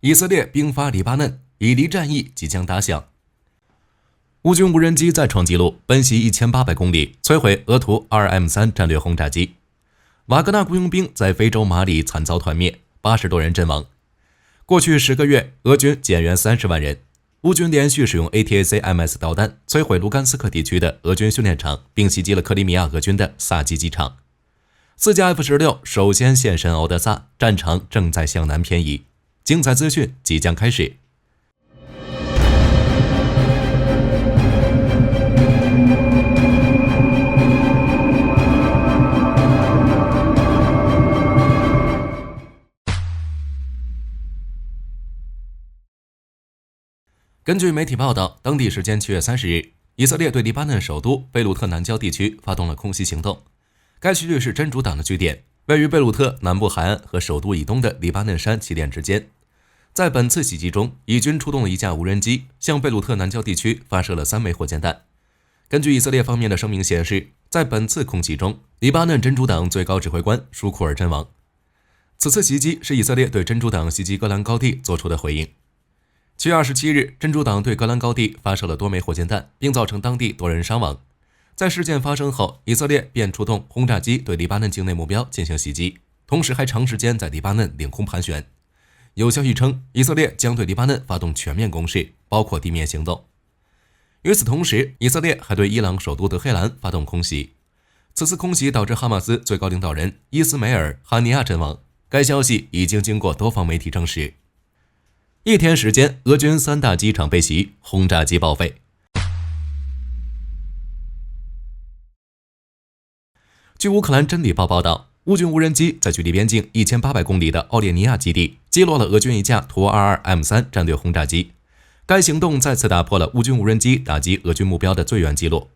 以色列兵发黎巴嫩，以黎战役即将打响。乌军无人机再创纪录，奔袭1800公里，摧毁俄图 2M3 战略轰炸机。瓦格纳雇佣兵在非洲马里惨遭团灭，80多人阵亡。过去10个月，俄军减员30万人。乌军连续使用 ATACMS 导弹摧毁卢甘斯克地区的俄军训练场，并袭击了克里米亚俄军的萨基机场。4架 F-16首先现身敖德萨，战场正在向南偏移。精彩资讯即将开始。根据媒体报道，当地时间7月30日，以色列对黎巴嫩首都贝鲁特南郊地区发动了空袭行动。该区域是真主党的据点，位于贝鲁特南部海岸和首都以东的黎巴嫩山起点之间。在本次袭击中，以军出动了1架无人机，向贝鲁特南郊地区发射了3枚火箭弹。根据以色列方面的声明显示，在本次空袭中，黎巴嫩真主党最高指挥官舒库尔阵亡。此次袭击是以色列对真主党袭击戈兰高地做出的回应。7月27日，真主党对戈兰高地发射了多枚火箭弹，并造成当地多人伤亡。在事件发生后，以色列便出动轰炸机对黎巴嫩境内目标进行袭击，同时还长时间在黎巴嫩领空盘旋。有消息称，以色列将对黎巴嫩发动全面攻势，包括地面行动。与此同时，以色列还对伊朗首都德黑兰发动空袭。此次空袭导致哈马斯最高领导人伊斯梅尔·哈尼亚阵亡，该消息已经经过多方媒体证实。1天时间，俄军3大机场被袭，轰炸机报废。据乌克兰真理报报道，乌军无人机在距离边境1800公里的奥列尼亚基地击落了俄军1架图 22M3 战略轰炸机。该行动再次打破了乌军无人机打击俄军目标的最远纪录。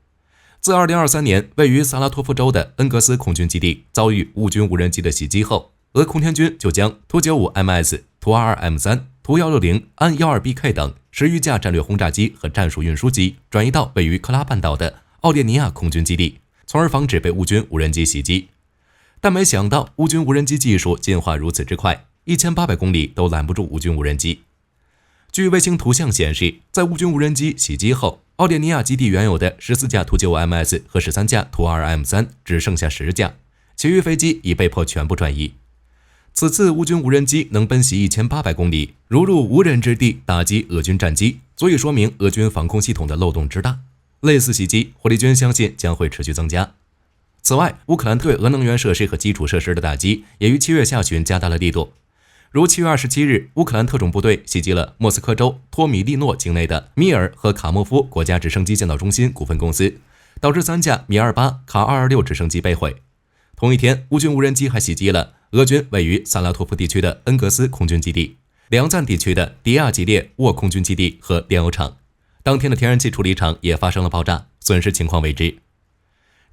自2023年位于萨拉托夫州的恩格斯空军基地遭遇乌军无人机的袭击后，俄空天军就将图 95MS、图 22M3、图160、安 12BK 等10余架战略轰炸机和战术运输机转移到位于克拉半岛的奥列尼亚空军基地，从而防止被乌军无人机袭击。但没想到乌军无人机技术进化如此之快，1800公里都拦不住乌军无人机。据卫星图像显示，在乌军无人机袭击后，奥列尼亚基地原有的14架图 95MS 和13架图 22M3 只剩下10架，其余飞机已被迫全部转移。此次乌军无人机能奔袭1800公里，如入无人之地打击俄军战机，足以说明俄军防空系统的漏洞之大。类似袭击，火力军相信将会持续增加。此外，乌克兰对俄能源设施和基础设施的打击也于7月下旬加大了力度。如7月27日，乌克兰特种部队袭击了莫斯科州托米利诺境内的米尔和卡莫夫国家直升机建造中心股份公司，导致3架米28、卡226直升机被毁。同一天，乌军无人机还袭击了俄军位于萨拉托夫地区的恩格斯空军基地、梁赞地区的迪亚吉列沃空军基地和炼油厂。当天的天然气处理厂也发生了爆炸，损失情况未知。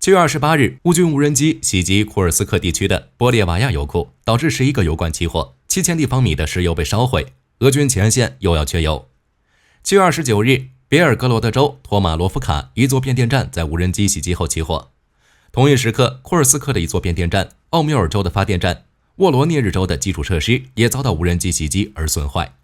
7月28日，乌军无人机袭击库尔斯克地区的波列瓦亚油库，导致11个油罐起火，7000立方米的石油被烧毁，俄军前线又要缺油。7月29日，别尔格罗德州托马罗夫卡一座变电站在无人机袭击后起火。同一时刻，库尔斯克的一座变电站、奥缪尔州的发电站、沃罗涅日州的基础设施也遭到无人机袭击而损坏。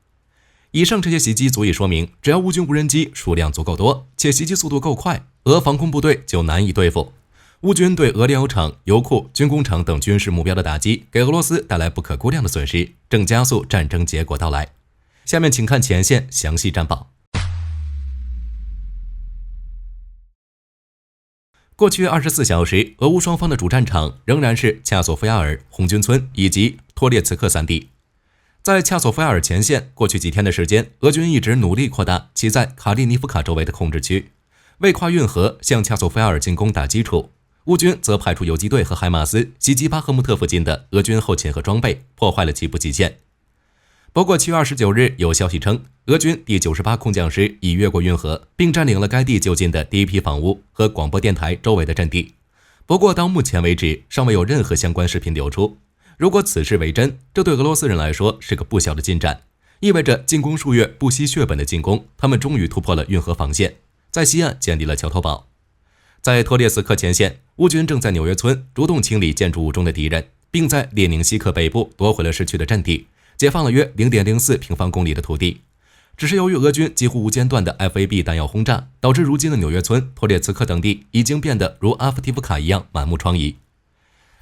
以上这些袭击足以说明，只要乌军无人机数量足够多，且袭击速度够快，俄防空部队就难以对付。乌军对俄炼油厂、油库、军工厂等军事目标的打击，给俄罗斯带来不可估量的损失，正加速战争结果到来。下面请看前线详细战报。过去24小时，俄乌双方的主战场仍然是恰索夫亚尔、红军村以及托列茨克3地。在恰索夫亚尔前线，过去几天的时间，俄军一直努力扩大其在卡利尼夫卡周围的控制区，为跨运河向恰索夫亚尔进攻打基础。乌军则派出游击队和海马斯袭击巴赫穆特附近的俄军后勤和装备，破坏了其补给线。不过7月29日有消息称，俄军第98空降师已越过运河，并占领了该地就近的第一批房屋和广播电台周围的阵地。不过到目前为止，尚未有任何相关视频流出。如果此事为真，这对俄罗斯人来说是个不小的进展，意味着进攻数月不惜血本的进攻，他们终于突破了运河防线，在西岸建立了桥头堡。在托列斯克前线，乌军正在纽约村主动清理建筑物中的敌人，并在列宁西克北部夺回了失去的阵地，解放了约 0.04 平方公里的土地。只是由于俄军几乎无间断的 FAB 弹药轰炸，导致如今的纽约村、托列茨克等地已经变得如阿夫提夫卡一样满目疮痍。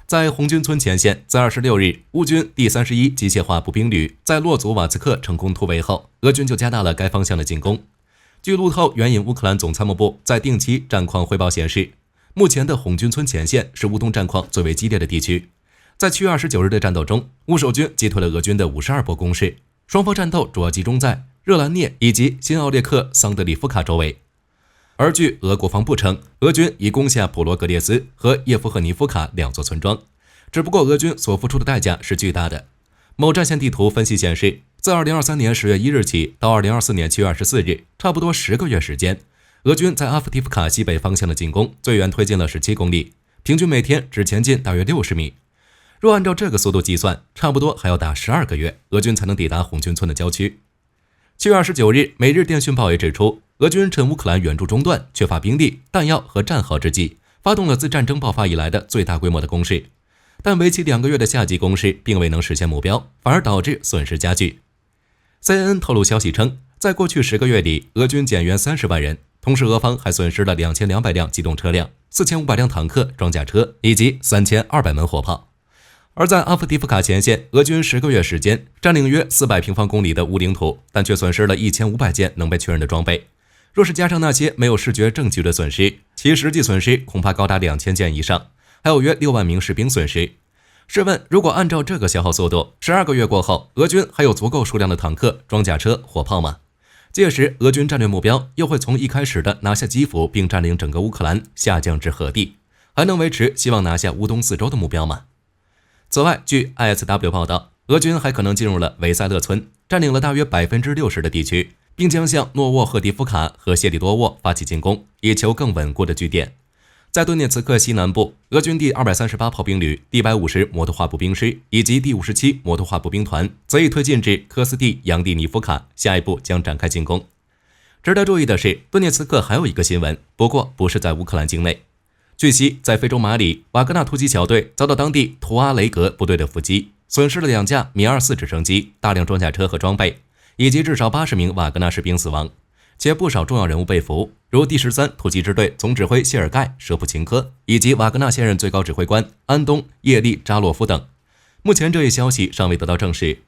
在红军村前线，在26日，乌军第31机械化步兵旅在洛祖瓦茨克成功突围后，俄军就加大了该方向的进攻。据路透援引乌克兰总参谋部在定期战况汇报显示，目前的红军村前线是乌东战况最为激烈的地区。在7月29日的战斗中，乌守军击退了俄军的52波攻势，双方战斗主要集中在热兰涅以及新奥列克桑德里夫卡周围。而据俄国防部称，俄军已攻下普罗格列斯和叶夫赫尼夫卡2座村庄，只不过俄军所付出的代价是巨大的。某战线地图分析显示，自2023年10月1日起到2024年7月24日，差不多10个月时间，俄军在阿夫提夫卡西北方向的进攻最远推进了17公里，平均每天只前进大约60米。若按照这个速度计算，差不多还要打12个月，俄军才能抵达红军村的郊区。7月29日，每日电讯报也指出，俄军趁乌克兰援助中断、缺乏兵力、弹药和战壕之际，发动了自战争爆发以来的最大规模的攻势。但为期2个月的夏季攻势并未能实现目标，反而导致损失加剧。CNN 透露消息称，在过去10个月里，俄军减员30万人，同时俄方还损失了2200辆机动车辆、4500辆坦克、装甲车以及3200门火炮。而在阿夫提夫卡前线，俄军10个月时间占领约400平方公里的乌领土，但却损失了1500件能被确认的装备。若是加上那些没有视觉证据的损失，其实际损失恐怕高达2000件以上，还有约6万名士兵损失。试问，如果按照这个消耗速度，12个月过后，俄军还有足够数量的坦克、装甲车、火炮吗？届时，俄军战略目标又会从一开始的拿下基辅并占领整个乌克兰下降至何地？还能维持希望拿下乌东4州的目标吗？此外，据 ISW 报道，俄军还可能进入了维塞勒村，占领了大约 60% 的地区，并将向诺沃赫迪夫卡和谢里多沃发起进攻，以求更稳固的据点。在顿涅茨克西南部，俄军第238炮兵旅、第150摩托化步兵师以及第57摩托化步兵团则已推进至科斯蒂扬蒂尼夫卡，下一步将展开进攻。值得注意的是，顿涅茨克还有一个新闻，不过不是在乌克兰境内。据悉，在非洲马里，瓦格纳突击小队遭到当地图阿雷格部队的伏击，损失了2架米24直升机、大量装甲车和装备，以及至少80名瓦格纳士兵死亡，且不少重要人物被俘，如第13突击支队总指挥谢尔盖·舍普琴科以及瓦格纳现任最高指挥官安东·叶利扎洛夫等。目前这一消息尚未得到证实。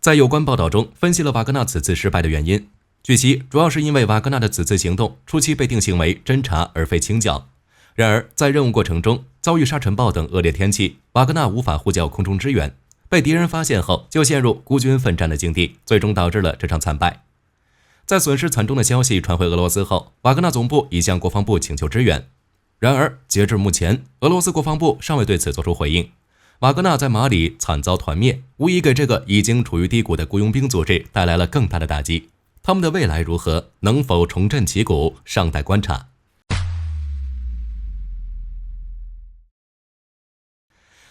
在有关报道中分析了瓦格纳此次失败的原因，据悉主要是因为瓦格纳的此次行动初期被定性为侦察而非清剿。然而，在任务过程中遭遇沙尘暴等恶劣天气，瓦格纳无法呼叫空中支援，被敌人发现后就陷入孤军奋战的境地，最终导致了这场惨败。在损失惨重的消息传回俄罗斯后，瓦格纳总部已向国防部请求支援。然而，截至目前，俄罗斯国防部尚未对此作出回应。瓦格纳在马里惨遭团灭，无疑给这个已经处于低谷的雇佣兵组织带来了更大的打击。他们的未来如何，能否重振旗鼓，尚待观察。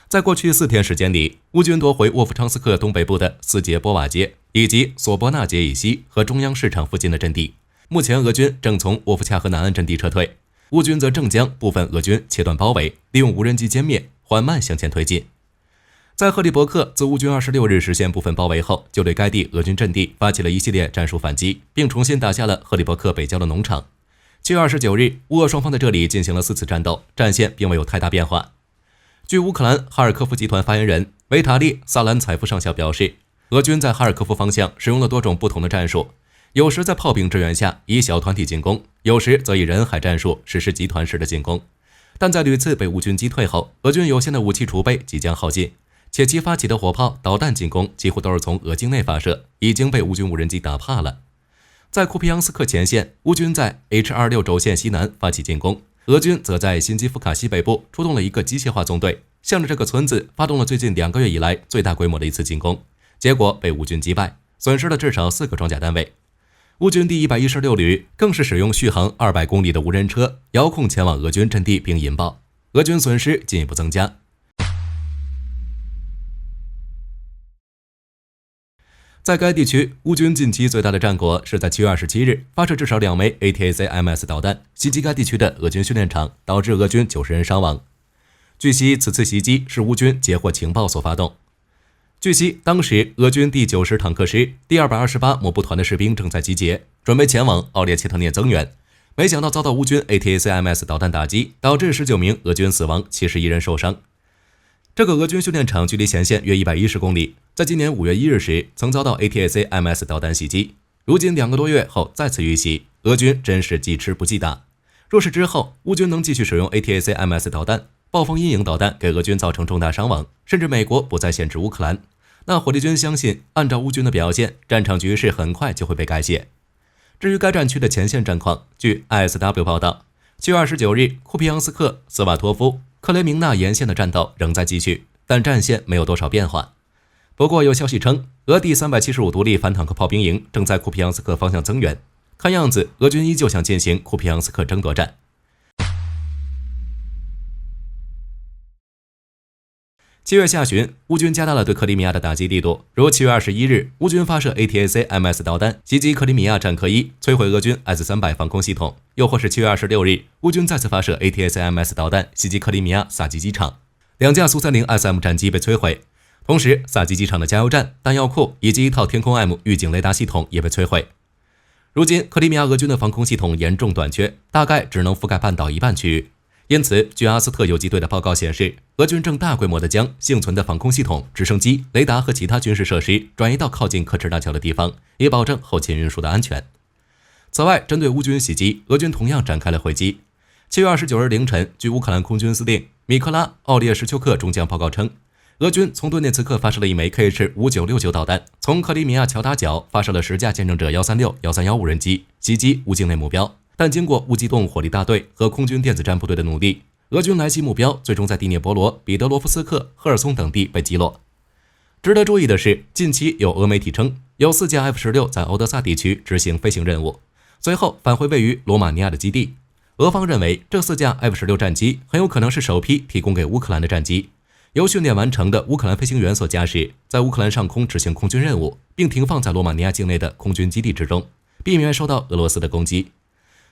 在过去4天时间里，乌军夺回沃夫昌斯克东北部的斯捷波瓦街以及索波纳街以西和中央市场附近的阵地。目前，俄军正从沃夫恰河南岸阵地撤退，乌军则正将部分俄军切断包围，利用无人机歼灭，缓慢向前推进。在赫利伯克，自乌军26日实现部分包围后，就对该地俄军阵地发起了一系列战术反击，并重新打下了赫利伯克北郊的农场。7月29日，乌俄双方在这里进行了4次战斗，战线并未有太大变化。据乌克兰哈尔科夫集团发言人维塔利·萨兰采夫上校表示，俄军在哈尔科夫方向使用了多种不同的战术，有时在炮兵支援下以小团体进攻，有时则以人海战术实施集团式的进攻。但在屡次被乌军击退后，俄军有限的武器储备即将耗尽，且其发起的火炮、导弹进攻几乎都是从俄境内发射，已经被乌军无人机打怕了。在库皮扬斯克前线，乌军在 H26 轴线西南发起进攻，俄军则在新基夫卡西北部出动了一个机械化纵队，向着这个村子发动了最近2个月以来最大规模的一次进攻，结果被乌军击败，损失了至少4个装甲单位。乌军第116旅更是使用续航200公里的无人车遥控前往俄军阵地并引爆，俄军损失进一步增加。在该地区，乌军近期最大的战果是在7月27日发射至少2枚 ATACMS 导弹袭击该地区的俄军训练场，导致俄军90人伤亡。据悉，此次袭击是乌军截获情报所发动。据悉，当时俄军第90坦克师第228摩步团的士兵正在集结，准备前往奥列切特涅增援，没想到遭到乌军 ATACMS 导弹打击，导致19名俄军死亡，71人受伤。这个俄军训练场距离前线约110公里，在今年5月1日时曾遭到 ATACMS 导弹袭击。如今2个多月后再次遇袭，俄军真是记吃不记打。若是之后乌军能继续使用 ATACMS 导弹，暴风阴影导弹给俄军造成重大伤亡，甚至美国不再限制乌克兰，那火力军相信，按照乌军的表现，战场局势很快就会被改写。至于该战区的前线战况，据 ISW 报道，7月29日，库皮扬斯克、斯瓦托夫、克雷明纳沿线的战斗仍在继续，但战线没有多少变化。不过有消息称，俄第375独立反坦克炮兵营正在库皮扬斯克方向增援，看样子俄军依旧想进行库皮扬斯克争夺战。7月下旬，乌军加大了对克里米亚的打击力度。如7月21日，乌军发射 ATACMS 导弹袭击克里米亚战科1，摧毁俄军 S-300 防空系统；又或是7月26日，乌军再次发射 ATACMS 导弹袭击克里米亚萨基机场，2架苏30 SM 战机被摧毁。同时，萨基机场的加油站、弹药库以及一套天空 M 预警雷达系统也被摧毁。如今，克里米亚俄军的防空系统严重短缺，大概只能覆盖半岛一半区域。因此，据阿斯特游击队的报告显示，俄军正大规模地将幸存的防空系统、直升机、雷达和其他军事设施转移到靠近科赤大桥的地方，以保证后勤运输的安全。此外，针对乌军袭击，俄军同样展开了回击。7月29日凌晨，据乌克兰空军司令米克拉·奥列什丘克中将报告称，俄军从顿涅茨克发射了一枚 KH-5969 导弹，从克里米亚乔达角发射了10架见证者136、131无人机，袭击乌境内目标。但经过乌机动火力大队和空军电子战部队的努力，俄军来袭目标最终在第聂伯罗、彼得罗夫斯克、赫尔松等地被击落。值得注意的是，近期有俄媒体称，有4架 F-16在敖德萨地区执行飞行任务，随后返回位于罗马尼亚的基地。俄方认为，这4架 F-16战机很有可能是首批提供给乌克兰的战机，由训练完成的乌克兰飞行员所驾驶，在乌克兰上空执行空军任务，并停放在罗马尼亚境内的空军基地之中，避免受到俄罗斯的攻击。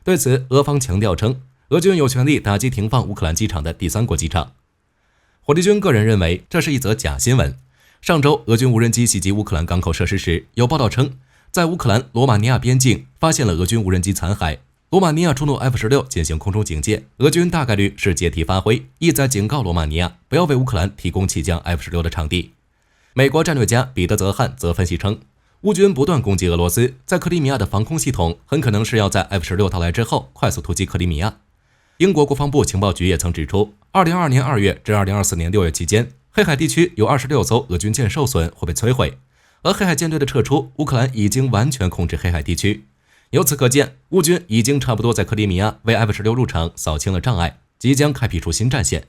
对此，俄方强调称，俄军有权利打击停放乌克兰机场的第三国机场。火力军个人认为，这是一则假新闻。上周，俄军无人机袭击乌克兰港口设施时，有报道称，在乌克兰罗马尼亚边境发现了俄军无人机残骸。罗马尼亚出动 F-16进行空中警戒，俄军大概率是借题发挥，意在警告罗马尼亚不要为乌克兰提供起降 F-16的场地。美国战略家彼得·泽汉则分析称，乌军不断攻击俄罗斯，在克里米亚的防空系统很可能是要在 F-16到来之后快速突击克里米亚。英国国防部情报局也曾指出，2022年2月至2024年6月期间，黑海地区有26艘俄军舰受损或被摧毁。而黑海舰队的撤出，乌克兰已经完全控制黑海地区。由此可见，乌军已经差不多在克里米亚为 F-16入场扫清了障碍，即将开辟出新战线。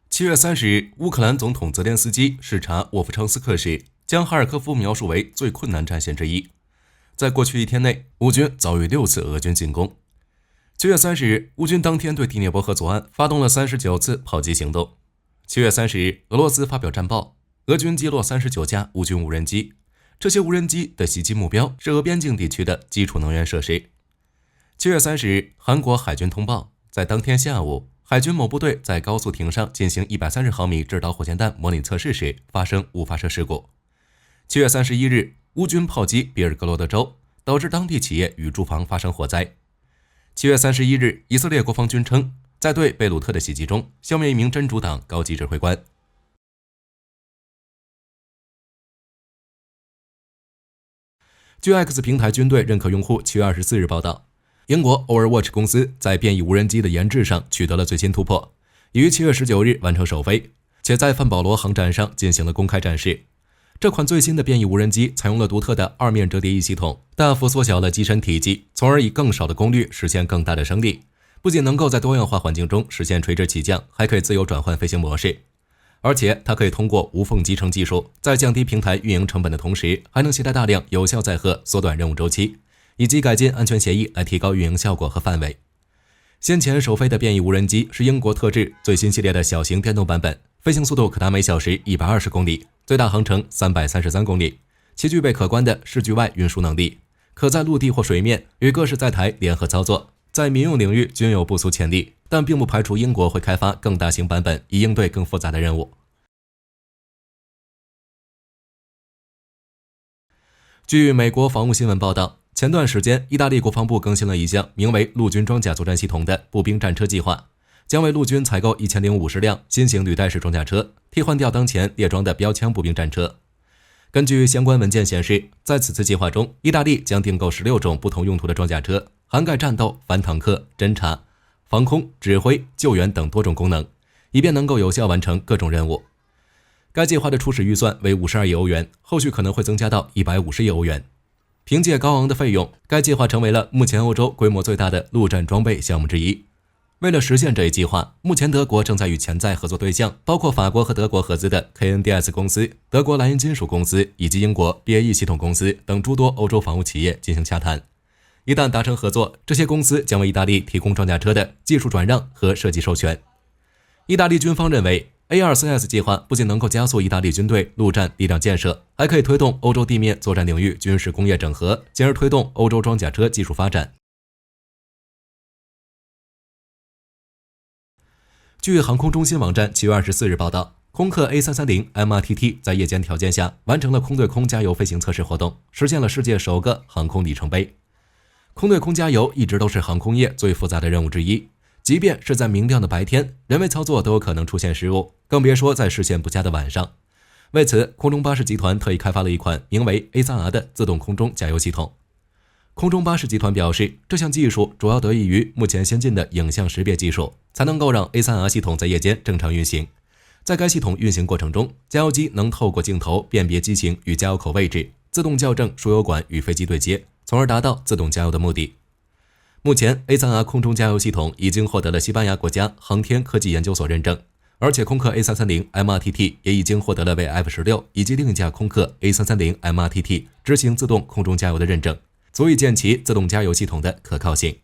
7月30日，乌克兰总统泽连斯基视察沃夫昌斯克时，将哈尔科夫描述为最困难战线之一。在过去1天内，乌军遭遇6次俄军进攻。7月30日，乌军当天对第聂伯河左岸发动了39次炮击行动。7月30日，俄罗斯发表战报，俄军击落39架乌军无人机，这些无人机的袭击目标是俄边境地区的基础能源设施。7月30日，韩国海军通报，在当天下午，海军某部队在高速艇上进行130毫米制导火箭弹模拟测试时发生误发射事故。7月31日，乌军炮击比尔格罗德州，导致当地企业与住房发生火灾。7月31日，以色列国防军称，在对贝鲁特的袭击中消灭一名真主党高级指挥官。据 X 平台军队认可用户7月24日报道，英国 Overwatch 公司在变异无人机的研制上取得了最新突破，已于7月19日完成首飞，且在范保罗航展上进行了公开展示。这款最新的变异无人机采用了独特的2面折叠翼系统，大幅缩小了机身体积，从而以更少的功率实现更大的升力。不仅能够在多样化环境中实现垂直起降，还可以自由转换飞行模式。而且它可以通过无缝集成技术，在降低平台运营成本的同时，还能携带大量有效载荷，缩短任务周期，以及改进安全协议来提高运营效果和范围。先前首飞的变异无人机是英国特制最新系列的小型电动版本，飞行速度可达每小时120公里，最大航程333公里，其具备可观的视距外运输能力，可在陆地或水面与各式载台联合操作，在民用领域均有不俗潜力，但并不排除英国会开发更大型版本，以应对更复杂的任务。据美国防务新闻报道，前段时间，意大利国防部更新了一项名为陆军装甲作战系统的步兵战车计划，将为陆军采购1050辆新型履带式装甲车，替换掉当前列装的标枪步兵战车。根据相关文件显示，在此次计划中，意大利将订购16种不同用途的装甲车，涵盖战斗、反坦克、侦察、防空、指挥、救援等多种功能，以便能够有效完成各种任务。该计划的初始预算为52亿欧元，后续可能会增加到150亿欧元。凭借高昂的费用，该计划成为了目前欧洲规模最大的陆战装备项目之一。为了实现这一计划，目前德国正在与潜在合作对象，包括法国和德国合资的 KNDS 公司、德国莱茵金属公司以及英国 BAE 系统公司等诸多欧洲防务企业进行洽谈。一旦达成合作，这些公司将为意大利提供装甲车的技术转让和设计授权。意大利军方认为，A2CS 计划不仅能够加速意大利军队陆战力量建设，还可以推动欧洲地面作战领域军事工业整合，进而推动欧洲装甲车技术发展。据航空中心网站7月24日报道，空客 A330 MRTT 在夜间条件下完成了空对空加油飞行测试活动，实现了世界首个航空里程碑。空对空加油一直都是航空业最复杂的任务之一，即便是在明亮的白天，人为操作都有可能出现失误，更别说在视线不佳的晚上。为此，空中巴士集团特意开发了一款名为 A3R 的自动空中加油系统。空中巴士集团表示，这项技术主要得益于目前先进的影像识别技术，才能够让 A3R 系统在夜间正常运行。在该系统运行过程中，加油机能透过镜头辨别机型与加油口位置，自动校正输油管与飞机对接，从而达到自动加油的目的。目前 A3R 空中加油系统已经获得了西班牙国家航天科技研究所认证，而且空客 A330 MRTT 也已经获得了为 F16 以及另一架空客 A330 MRTT 执行自动空中加油的认证，足以见其自动加油系统的可靠性。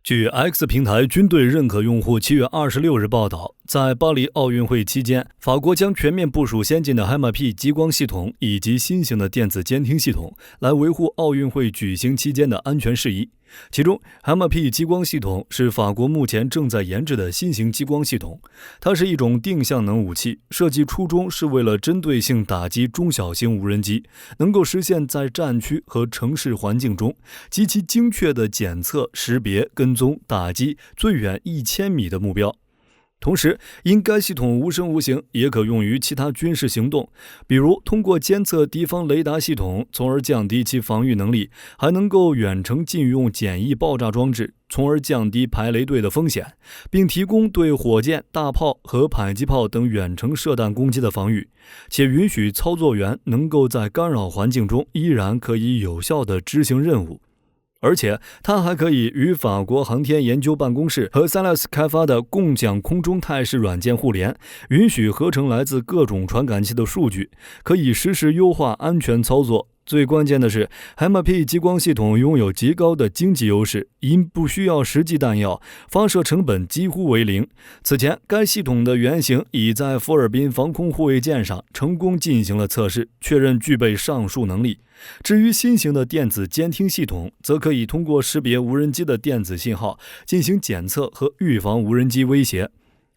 据 X 平台军队认可用户7月26日报道，在巴黎奥运会期间，法国将全面部署先进的 HEMA-P 激光系统以及新型的电子监听系统，来维护奥运会举行期间的安全事宜。其中 HEMA-P 激光系统是法国目前正在研制的新型激光系统，它是一种定向能武器，设计初衷是为了针对性打击中小型无人机，能够实现在战区和城市环境中极其精确的检测、识别、跟踪、打击最远1000米的目标。同时，因该系统无声无形，也可用于其他军事行动，比如通过监测敌方雷达系统，从而降低其防御能力，还能够远程禁用简易爆炸装置，从而降低排雷队的风险，并提供对火箭、大炮和迫击炮等远程射弹攻击的防御，且允许操作员能够在干扰环境中依然可以有效地执行任务。而且它还可以与法国航天研究办公室和 Thales 开发的共享空中态势软件互联，允许合成来自各种传感器的数据，可以实时优化安全操作。最关键的是 HEMA-P 激光系统拥有极高的经济优势，因不需要实际弹药，发射成本几乎为零。此前，该系统的原型已在福尔宾防空护卫舰上成功进行了测试，确认具备上述能力。至于新型的电子监听系统，则可以通过识别无人机的电子信号进行检测和预防无人机威胁，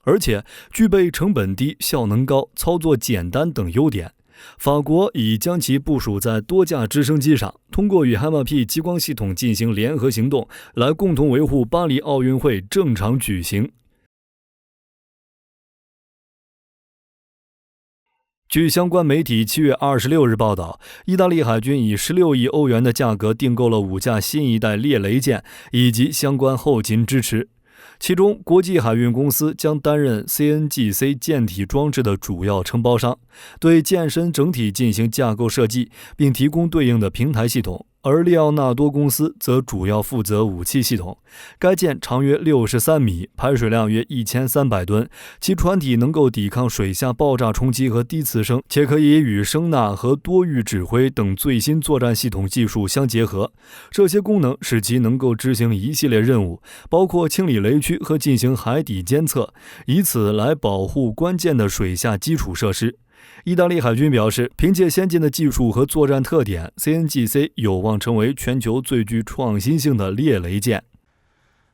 而且具备成本低、效能高、操作简单等优点。法国已将其部署在多架直升机上，通过与 HEMA-P 激光系统进行联合行动，来共同维护巴黎奥运会正常举行。据相关媒体7月26日报道，意大利海军以16亿欧元的价格订购了5架新一代猎雷舰以及相关后勤支持。其中，国际海运公司将担任 CNGC 舰体装置的主要承包商，对舰身整体进行架构设计，并提供对应的平台系统。而利奥纳多公司则主要负责武器系统。该舰长约63米，排水量约1300吨，其船体能够抵抗水下爆炸冲击和低磁声，且可以与声呐和多域指挥等最新作战系统技术相结合。这些功能使其能够执行一系列任务，包括清理雷区和进行海底监测，以此来保护关键的水下基础设施。意大利海军表示，凭借先进的技术和作战特点 ，CNGC 有望成为全球最具创新性的猎雷舰。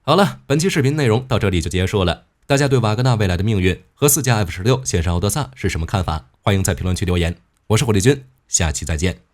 好了，本期视频内容到这里就结束了。大家对瓦格纳未来的命运和4架F-16线上奥德萨是什么看法？欢迎在评论区留言。我是火力军，下期再见。